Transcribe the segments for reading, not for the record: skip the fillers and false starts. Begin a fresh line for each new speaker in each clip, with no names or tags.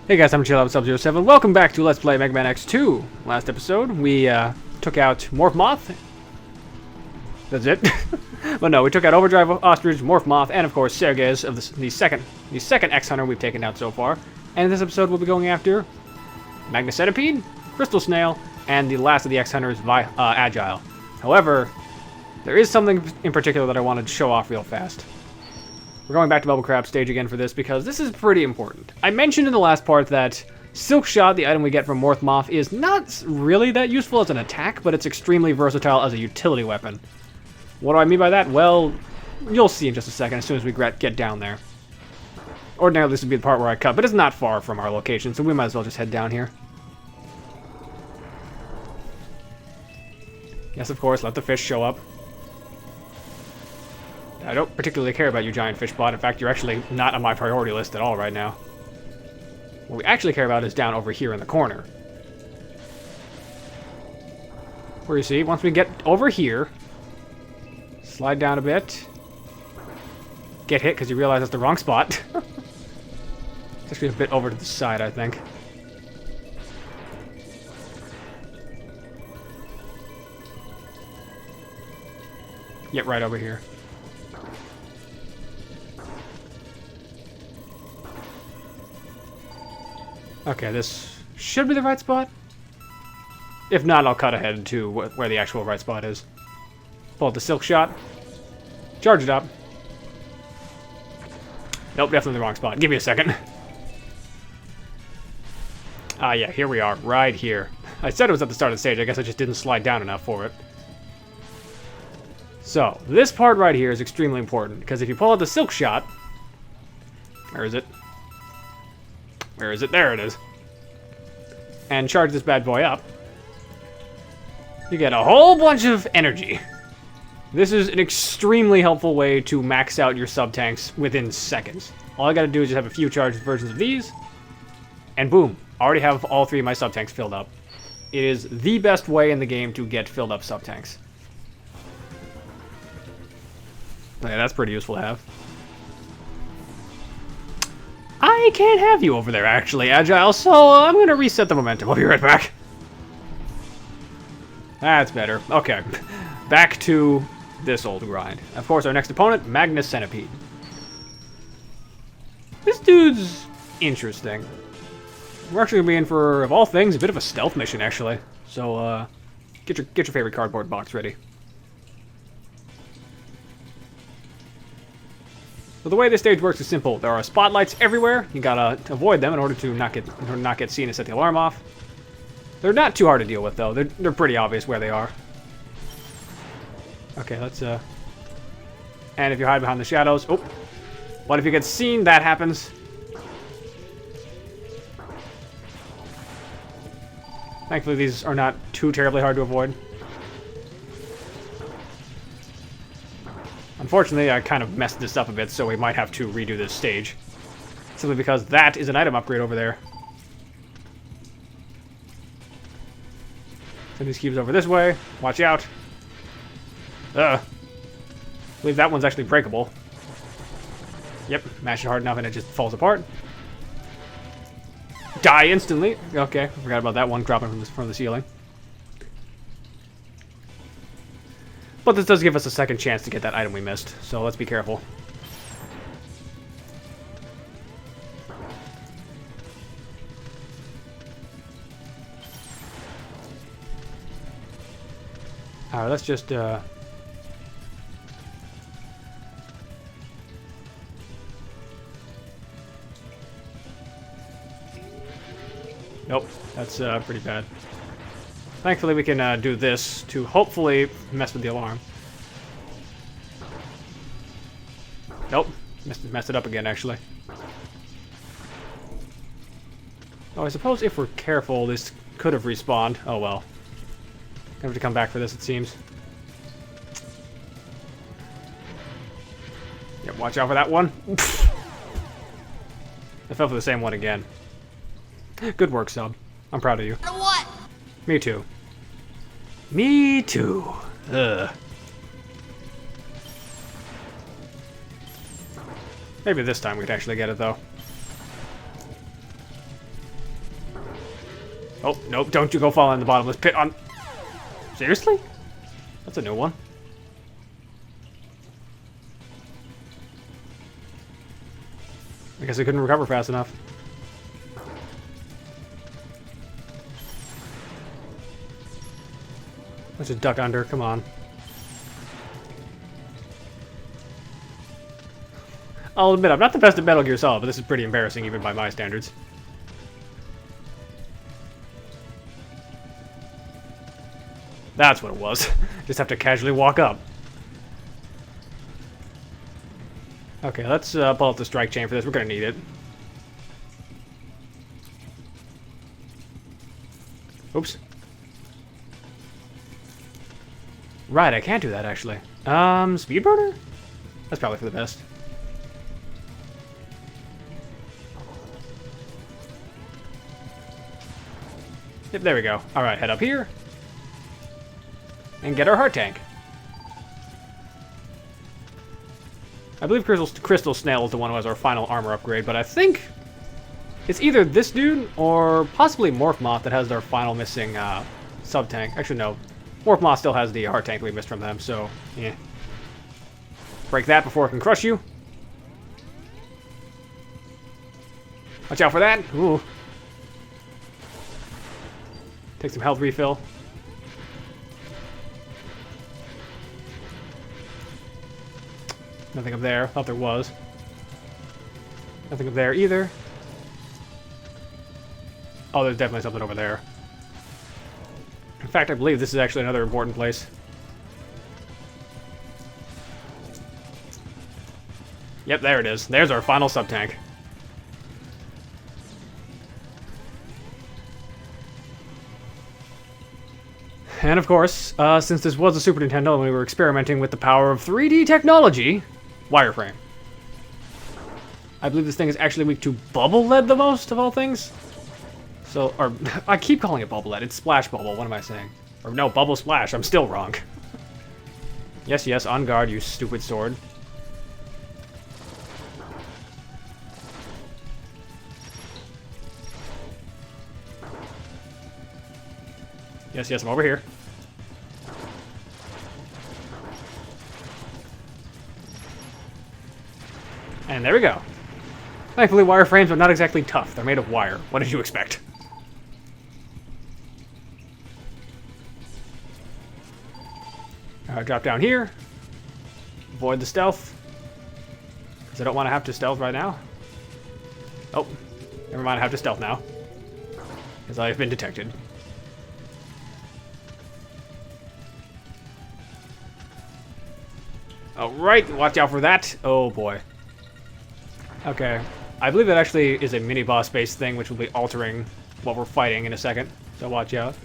Hey guys, I'm Untitled Chapter. Welcome back to Let's Play Mega Man X2. Last episode, we took out Morph Moth. That's it. But no, we took out Overdrive Ostrich, Morph Moth, and of course Sergez of the second X Hunter we've taken out so far. And in this episode, we'll be going after Magnus Centipede, Crystal Snail, and the last of the X Hunters, Agile. However, there is something in particular that I wanted to show off real fast. We're going back to Bubble Crab stage again for this because this is pretty important. I mentioned in the last part that Silk Shot, the item we get from Morph Moth, is not really that useful as an attack, but it's extremely versatile as a utility weapon. What do I mean by that? Well, you'll see in just a second as soon as we get down there. Ordinarily this would be the part where I cut, but it's not far from our location, so we might as well just head down here. Yes, of course, let the fish show up. I don't particularly care about you, giant fish bot. In fact, you're actually not on my priority list at all right now. What we actually care about is down over here in the corner. Where you see, once we get over here, slide down a bit, get hit because you realize that's the wrong spot. It's actually a bit over to the side, I think. Yep, right over here. Okay, this should be the right spot. If not, I'll cut ahead to where the actual right spot is. Pull out the Silk Shot. Charge it up. Nope, definitely the wrong spot. Give me a second. Ah, yeah, here we are, right here. I said it was at the start of the stage. I guess I just didn't slide down enough for it. So, this part right here is extremely important, because if you pull out the Silk Shot... Where is it? Where is it? There it is. And charge this bad boy up. You get a whole bunch of energy. This is an extremely helpful way to max out your sub-tanks within seconds. All I gotta do is just have a few charged versions of these. And boom. Already have all three of my sub-tanks filled up. It is the best way in the game to get filled up sub-tanks. Yeah, that's pretty useful to have. I can't have you over there, actually, Agile, so I'm going to reset the momentum. I'll be right back. That's better. Okay. Back to this old grind. Of course, our next opponent, Magnus Centipede. This dude's interesting. We're actually going to be in for, of all things, a bit of a stealth mission, actually. So, get your favorite cardboard box ready. So the way this stage works is simple. There are spotlights everywhere. You gotta avoid them in order to not get seen and set the alarm off. They're not too hard to deal with, though. They're pretty obvious where they are. Okay, let's and if you hide behind the shadows, oh, what if you get seen? That happens. Thankfully, these are not too terribly hard to avoid. Unfortunately, I kind of messed this up a bit, so we might have to redo this stage. Simply because that is an item upgrade over there. Send these cubes over this way. Watch out. I believe that one's actually breakable. Yep, mash it hard enough and it just falls apart. Die instantly. Okay, I forgot about that one dropping from the ceiling. But this does give us a second chance to get that item we missed, so let's be careful. Alright, let's just, Nope, that's pretty bad. Thankfully, we can do this to hopefully mess with the alarm. Nope. Messed it up again, actually. Oh, I suppose if we're careful, this could have respawned. Oh, well. Gonna have to come back for this, it seems. Yep, watch out for that one. I fell for the same one again. Good work, Sub. I'm proud of you.
What?
Me too. Me too. Ugh. Maybe this time we'd actually get it, though. Oh, nope, don't you go fall in the bottomless pit on... Seriously? That's a new one. I guess I couldn't recover fast enough. Let's just duck under, come on. I'll admit, I'm not the best at Metal Gear Solid, but this is pretty embarrassing even by my standards. That's what it was. Just have to casually walk up. Okay, let's pull out the strike chain for this. We're gonna need it. Oops. Right, I can't do that actually. Speed burner? That's probably for the best. Yep, there we go. Alright, head up here. And get our heart tank. I believe Crystal Snail is the one who has our final armor upgrade, but I think it's either this dude or possibly Morph Moth that has our final missing sub-tank. Actually, no. Morph Moth still has the heart tank we missed from them, so, yeah. Break that before it can crush you. Watch out for that. Ooh. Take some health refill. Nothing up there. Thought there was. Nothing up there either. Oh, there's definitely something over there. In fact, I believe this is actually another important place. Yep, there it is. There's our final sub-tank. And of course, since this was a Super Nintendo and we were experimenting with the power of 3D technology, wireframe. I believe this thing is actually weak to bubble lead the most of all things. So, or I keep calling it bubble lead. It's splash bubble. What am I saying? Or no, bubble splash. I'm still wrong. Yes, yes, on guard, you stupid sword. Yes, yes, I'm over here. And there we go. Thankfully, wireframes are not exactly tough. They're made of wire. What did you expect? Drop down here. Avoid the stealth. Because I don't want to have to stealth right now. Oh, never mind, I have to stealth now. Because I have been detected. Alright, watch out for that. Oh boy. Okay. I believe that actually is a mini-boss based thing, which will be altering what we're fighting in a second. So watch out.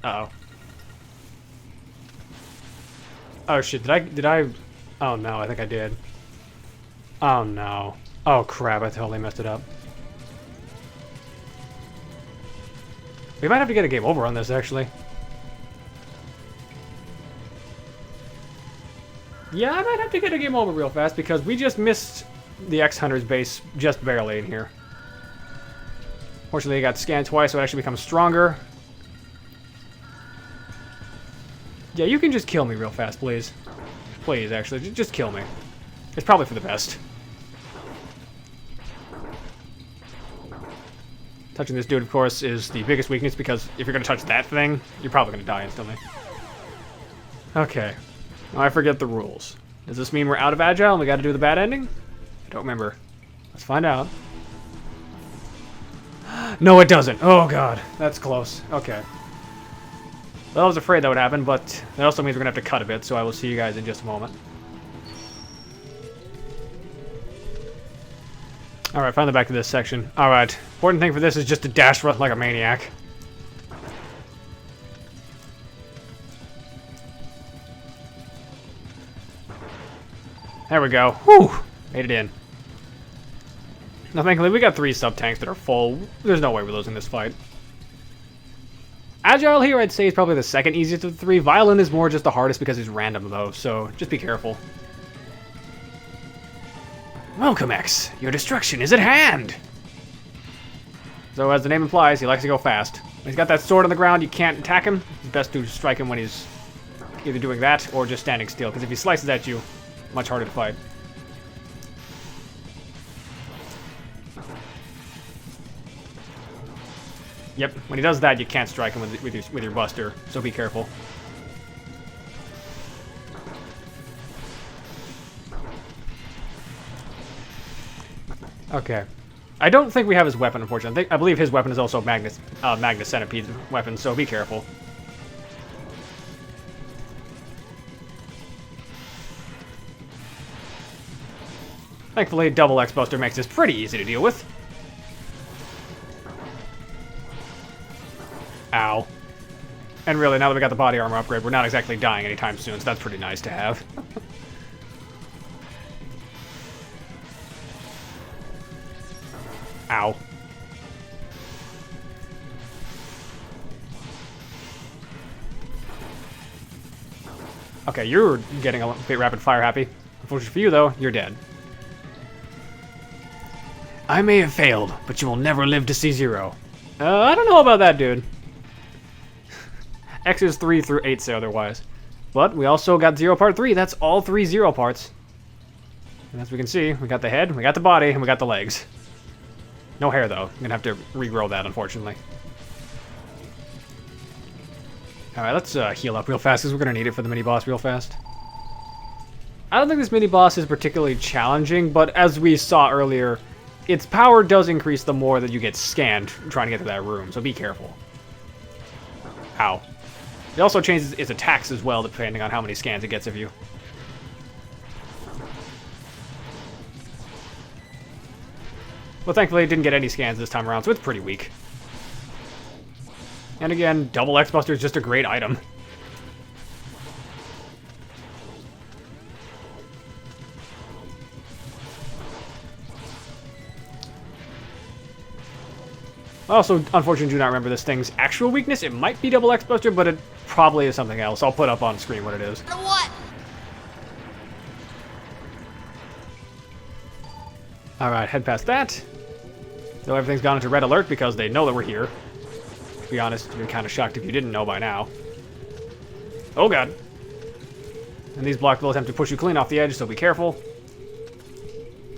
Uh-oh. Oh shit, did I... Oh no, I think I did. Oh no. Oh crap, I totally messed it up. We might have to get a game over on this, actually. Yeah, I might have to get a game over real fast, because we just missed the X-Hunter's base just barely in here. Fortunately, it got scanned twice, so it actually becomes stronger. Yeah, you can just kill me real fast, please. Please, actually, just kill me. It's probably for the best. Touching this dude, of course, is the biggest weakness, because if you're going to touch that thing, you're probably going to die instantly. Okay. Now I forget the rules. Does this mean we're out of Agile and we got to do the bad ending? I don't remember. Let's find out. No, it doesn't. Oh, God. That's close. Okay. Well, I was afraid that would happen, but that also means we're going to have to cut a bit, so I will see you guys in just a moment. Alright, finally back to this section. Alright, important thing for this is just to dash run like a maniac. There we go. Whew! Made it in. Now, thankfully, we got 3 sub-tanks that are full. There's no way we're losing this fight. Agile here, I'd say, is probably the second easiest of the 3. Violent is more just the hardest because he's random, though, so just be careful. Welcome, X. Your destruction is at hand. So as the name implies, he likes to go fast. When he's got that sword on the ground, you can't attack him. It's best to strike him when he's either doing that or just standing still, because if he slices at you, much harder to fight. Yep, when he does that, you can't strike him with your buster, so be careful. Okay. I don't think we have his weapon, unfortunately. I believe his weapon is also Magnus Centipede's weapon, so be careful. Thankfully, double X-Buster makes this pretty easy to deal with. Ow. And really, now that we got the body armor upgrade, we're not exactly dying anytime soon, so that's pretty nice to have. Ow. Okay, you're getting a bit rapid fire happy. Unfortunately for you, though, you're dead. I may have failed, but you will never live to see zero. I don't know about that, dude. X is 3 through 8 say otherwise. But we also got 0 part 3. That's all 3 0 parts. And as we can see, we got the head, we got the body, and we got the legs. No hair, though. I'm gonna have to regrow that, unfortunately. Alright, let's heal up real fast, because we're gonna need it for the mini-boss real fast. I don't think this mini-boss is particularly challenging, but as we saw earlier, its power does increase the more that you get scanned trying to get to that room, so be careful. Ow. It also changes its attacks as well, depending on how many scans it gets of you. Well, thankfully it didn't get any scans this time around, so it's pretty weak. And again, double X-Buster is just a great item. I also, unfortunately, do not remember this thing's actual weakness. It might be double X-Buster, but it probably is something else. I'll put up on screen what it is.
What?
Alright, head past that. Though everything's gone into red alert because they know that we're here. To be honest, I'd be kind of shocked if you didn't know by now. Oh god. And these blocks will attempt to push you clean off the edge, so be careful.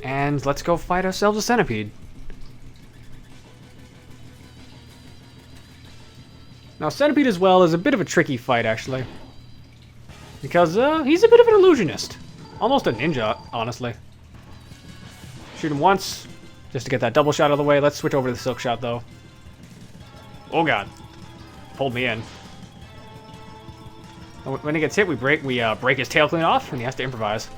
And let's go fight ourselves a centipede. Now, Centipede as well is a bit of a tricky fight, actually. Because, he's a bit of an illusionist. Almost a ninja, honestly. Shoot him once, just to get that double shot out of the way. Let's switch over to the silk shot, though. Oh god. Pulled me in. When he gets hit, we break his tail clean off, and he has to improvise.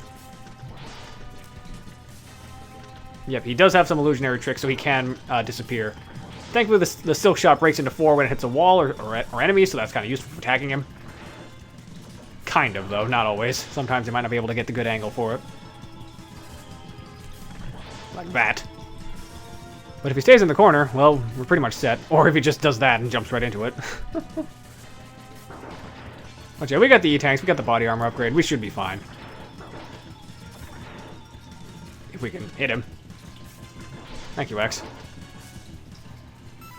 Yep, he does have some illusionary tricks, so he can disappear. Thankfully, the silk shot breaks into 4 when it hits a wall or enemies, so that's kind of useful for attacking him. Kind of, though. Not always. Sometimes you might not be able to get the good angle for it. Like that. But if he stays in the corner, well, we're pretty much set. Or if he just does that and jumps right into it. But yeah, we got the E-Tanks, we got the body armor upgrade. We should be fine. If we can hit him. Thank you, X.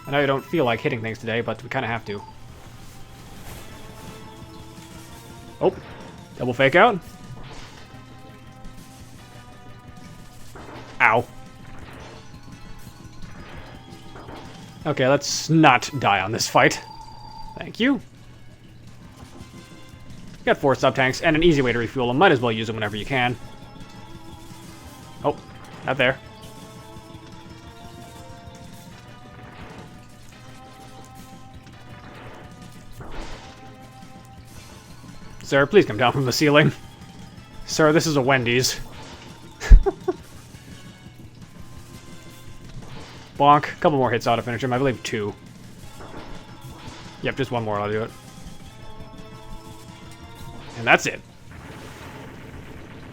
I know you don't feel like hitting things today, but we kind of have to. Oh, double fake out. Ow. Okay, let's not die on this fight. Thank you. Got 4 sub-tanks and an easy way to refuel them. Might as well use them whenever you can. Oh, not there. Sir, please come down from the ceiling. Sir, this is a Wendy's. Bonk. A couple more hits ought to finish him. I believe 2. Yep, just 1 more. I'll do it. And that's it.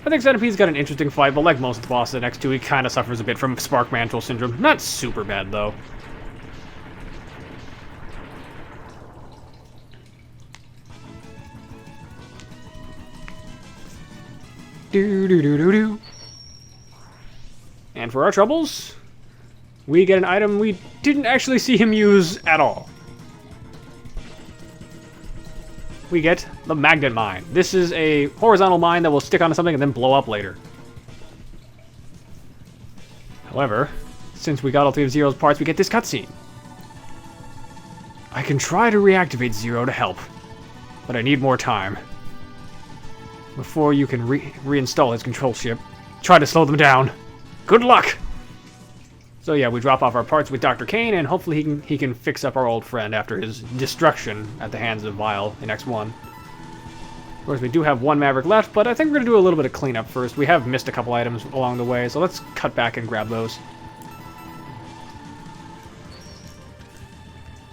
I think Centipede's got an interesting fight, but like most of the bosses in X2, he kind of suffers a bit from Spark Mantle Syndrome. Not super bad, though. Do do do do do. And for our troubles, we get an item we didn't actually see him use at all. We get the magnet mine. This is a horizontal mine that will stick onto something and then blow up later. However, since we got all 3 of Zero's parts, we get this cutscene. I can try to reactivate Zero to help, but I need more time. Before you can reinstall his control chip, try to slow them down. Good luck! So yeah, we drop off our parts with Dr. Kane, and hopefully he can fix up our old friend after his destruction at the hands of Vile in X1. Of course, we do have 1 Maverick left, but I think we're going to do a little bit of cleanup first. We have missed a couple items along the way, so let's cut back and grab those.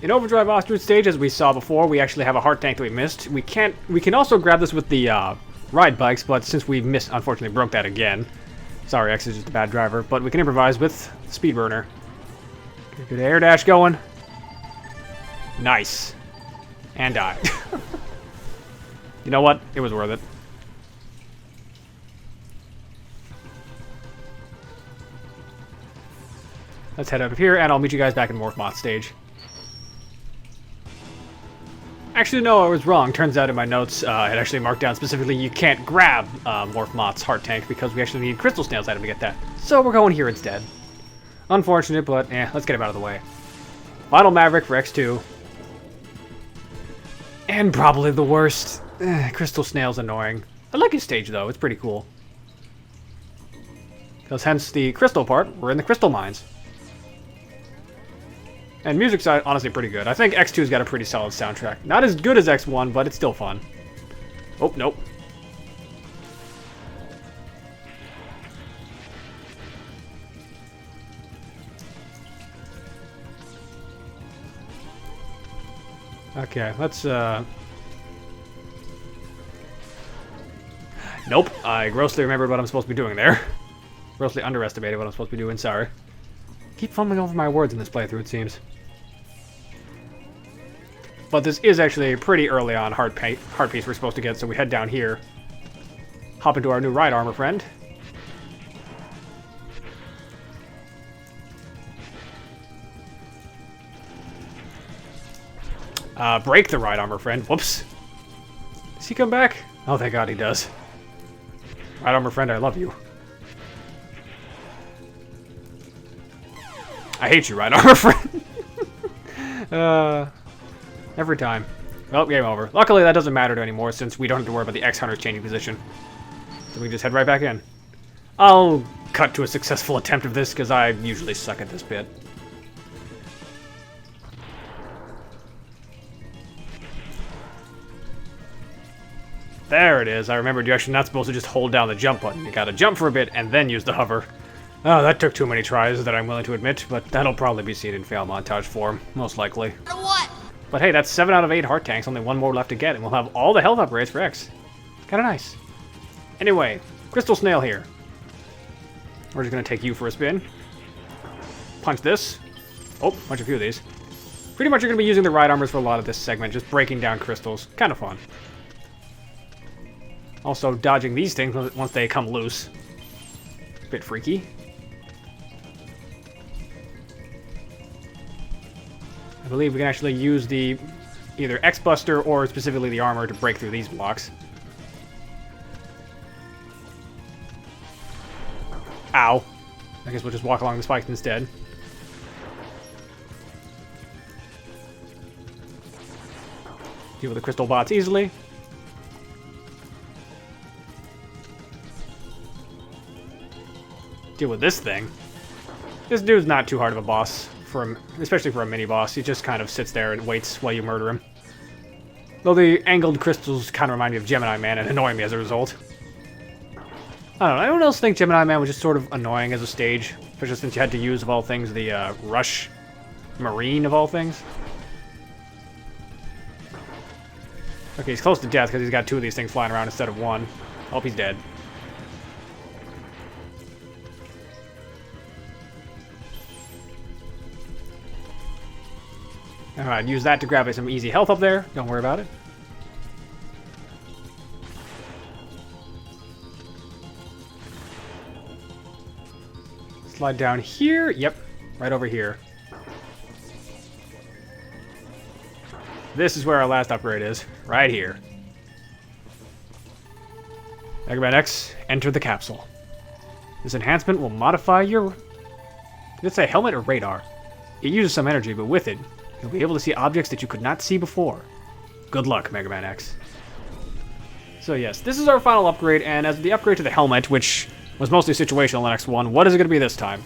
In Overdrive Ostrich stage, as we saw before, we actually have a heart tank that we missed. We can also grab this with the ride bikes, but since we unfortunately broke that again. Sorry, X is just a bad driver, but we can improvise with the speed burner. Get air dash going. Nice. And die. You know what? It was worth it. Let's head out of here, and I'll meet you guys back in Morph Moth stage. Actually, no, I was wrong. Turns out in my notes, I had actually marked down specifically you can't grab Morph Moth's heart tank because we actually need Crystal Snail's item to get that. So we're going here instead. Unfortunate, but let's get him out of the way. Final Maverick for X2. And probably the worst. Crystal Snail's annoying. I like his stage, though. It's pretty cool. Because hence the crystal part, we're in the crystal mines. And music's honestly pretty good. I think X2's got a pretty solid soundtrack. Not as good as X1, but it's still fun. Oh, nope. Okay, let's, Nope, I grossly remembered what I'm supposed to be doing there. Grossly underestimated what I'm supposed to be doing, sorry. Keep fumbling over my words in this playthrough, it seems. But this is actually a pretty early on heart piece we're supposed to get, so we head down here. Hop into our new ride armor friend. Break the ride armor friend. Whoops. Does he come back? Oh, thank God he does. Ride armor friend, I love you. I hate you, ride armor friend. Every time. Well, game over. Luckily, that doesn't matter anymore since we don't have to worry about the X-Hunters changing position. So we can just head right back in. I'll cut to a successful attempt of this because I usually suck at this bit. There it is. I remembered you're actually not supposed to just hold down the jump button. You gotta jump for a bit and then use the hover. Oh, that took too many tries that I'm willing to admit, but that'll probably be seen in fail montage form, most likely.
What?
But hey, that's 7 out of 8 heart tanks, only 1 more left to get, and we'll have all the health upgrades for X. Kinda nice. Anyway, Crystal Snail here. We're just gonna take you for a spin. Punch this. Oh, punch a few of these. Pretty much you're gonna be using the ride armors for a lot of this segment, just breaking down crystals. Kinda fun. Also, dodging these things once they come loose. Bit freaky. I believe we can actually use the either X-Buster or specifically the armor to break through these blocks. Ow. I guess we'll just walk along the spikes instead. Deal with the crystal bots easily. Deal with this thing. This dude's not too hard of a boss, especially for a mini-boss. He just kind of sits there and waits while you murder him. Though the angled crystals kind of remind me of Gemini Man and annoy me as a result. I don't know, anyone else think Gemini Man was just sort of annoying as a stage? Especially since you had to use, of all things, the Rush Marine of all things? Okay, he's close to death because he's got 2 of these things flying around instead of 1. Oh, he's dead. Alright, use that to grab some easy health up there. Don't worry about it. Slide down here. Yep, right over here. This is where our last upgrade is. Right here. Mega Man X, enter the capsule. This enhancement will modify your... Did it say helmet or radar? It uses some energy, but with it, you'll be able to see objects that you could not see before. Good luck, Mega Man X. So yes, this is our final upgrade, and as the upgrade to the helmet, which was mostly situational in the next one, what is it going to be this time?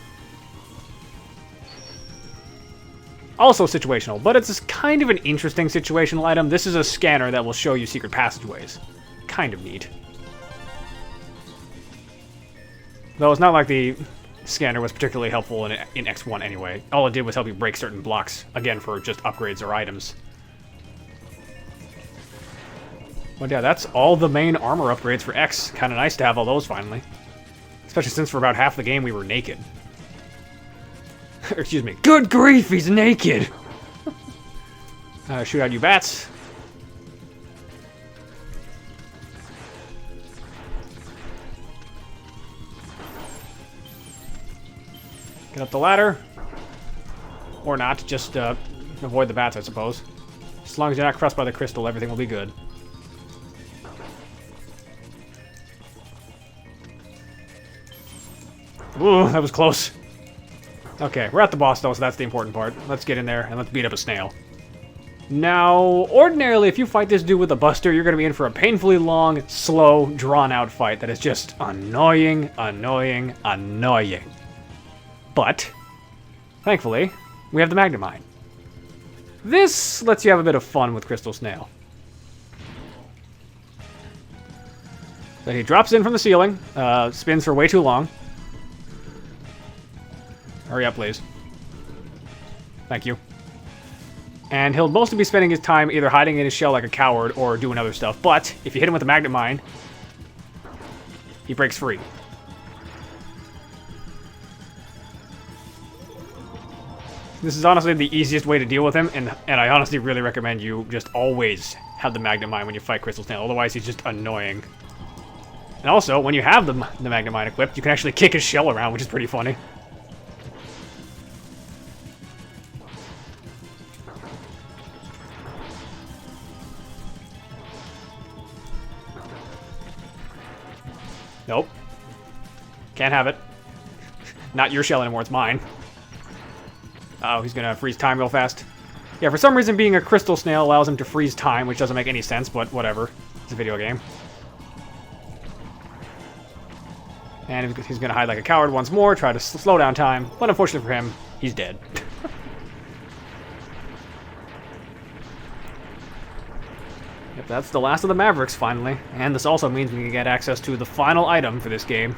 Also situational, but it's kind of an interesting situational item. This is a scanner that will show you secret passageways. Kind of neat. Though it's not like the scanner was particularly helpful in X1 anyway. All it did was help you break certain blocks, again, for just upgrades or items. But yeah, that's all the main armor upgrades for X. Kind of nice to have all those finally. Especially since for about half the game we were naked. Excuse me. Good grief, he's naked! Shoot out you bats. Get up the ladder. Or not, just avoid the bats, I suppose. As long as you're not crushed by the crystal, everything will be good. Ooh, that was close. Okay, we're at the boss though, so that's the important part. Let's get in there and let's beat up a snail. Now, ordinarily, if you fight this dude with a buster, you're going to be in for a painfully long, slow, drawn-out fight that is just annoying, annoying, annoying. But, thankfully, we have the Magnamine. This lets you have a bit of fun with Crystal Snail. So he drops in from the ceiling, spins for way too long. Hurry up, please. Thank you. And he'll mostly be spending his time either hiding in his shell like a coward or doing other stuff. But if you hit him with the Magnamine, he breaks free. This is honestly the easiest way to deal with him, and I honestly really recommend you just always have the Magnamine when you fight Crystal Snail. Otherwise, he's just annoying. And also, when you have the Magnamine equipped, you can actually kick his shell around, which is pretty funny. Nope. Can't have it. Not your shell anymore, it's mine. Uh oh, he's gonna freeze time real fast. Yeah, for some reason being a crystal snail allows him to freeze time, which doesn't make any sense, but whatever. It's a video game. And he's gonna hide like a coward once more, try to slow down time, but unfortunately for him, he's dead. Yep, that's the last of the Mavericks, finally. And this also means we can get access to the final item for this game.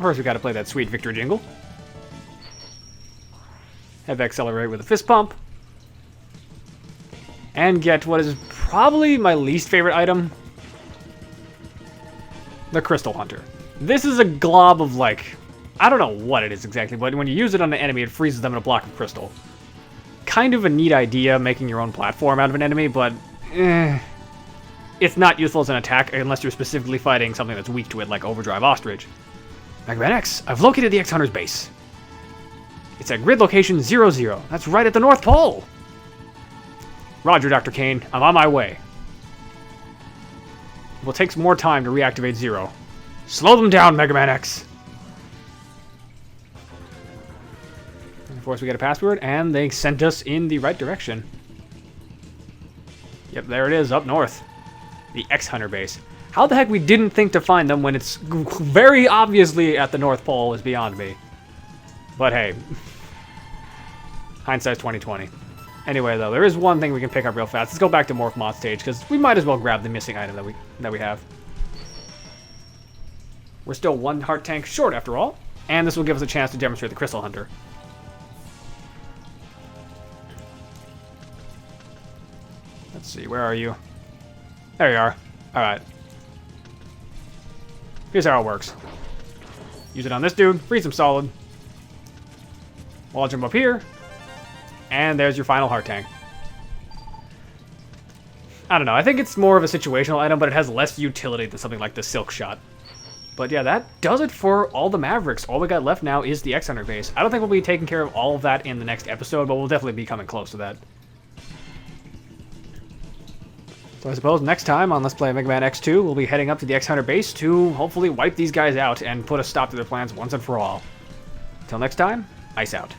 First, we gotta play that sweet victory jingle. Have accelerate with a fist pump. And get what is probably my least favorite item. The Crystal Hunter. This is a glob of, like, I don't know what it is exactly, but when you use it on an enemy, it freezes them in a block of crystal. Kind of a neat idea, making your own platform out of an enemy, but it's not useful as an attack unless you're specifically fighting something that's weak to it, like Overdrive Ostrich. Mega Man X, I've located the X-Hunter's base. It's at grid location 00. That's right at the North Pole. Roger, Dr. Kane. I'm on my way. It will take some more time to reactivate 0. Slow them down, Mega Man X. And of course, we get a password, and they sent us in the right direction. Yep, there it is, up north. The X-Hunter base. How the heck we didn't think to find them when it's very obviously at the North Pole is beyond me. But hey, hindsight's 20/20. Anyway, though, there is one thing we can pick up real fast. Let's go back to Morph Moth stage, because we might as well grab the missing item that we have. We're still 1 heart tank short after all, and this will give us a chance to demonstrate the Crystal Hunter. Let's see, where are you? There you are. Alright. Here's how it works. Use it on this dude, freeze him solid. Wall jump up here. And there's your final heart tank. I don't know, I think it's more of a situational item, but it has less utility than something like the Silk Shot. But yeah, that does it for all the Mavericks. All we got left now is the X-Hunter base. I don't think we'll be taking care of all of that in the next episode, but we'll definitely be coming close to that. So I suppose next time on Let's Play Mega Man X2, we'll be heading up to the X-Hunter base to hopefully wipe these guys out and put a stop to their plans once and for all. Till next time, ice out.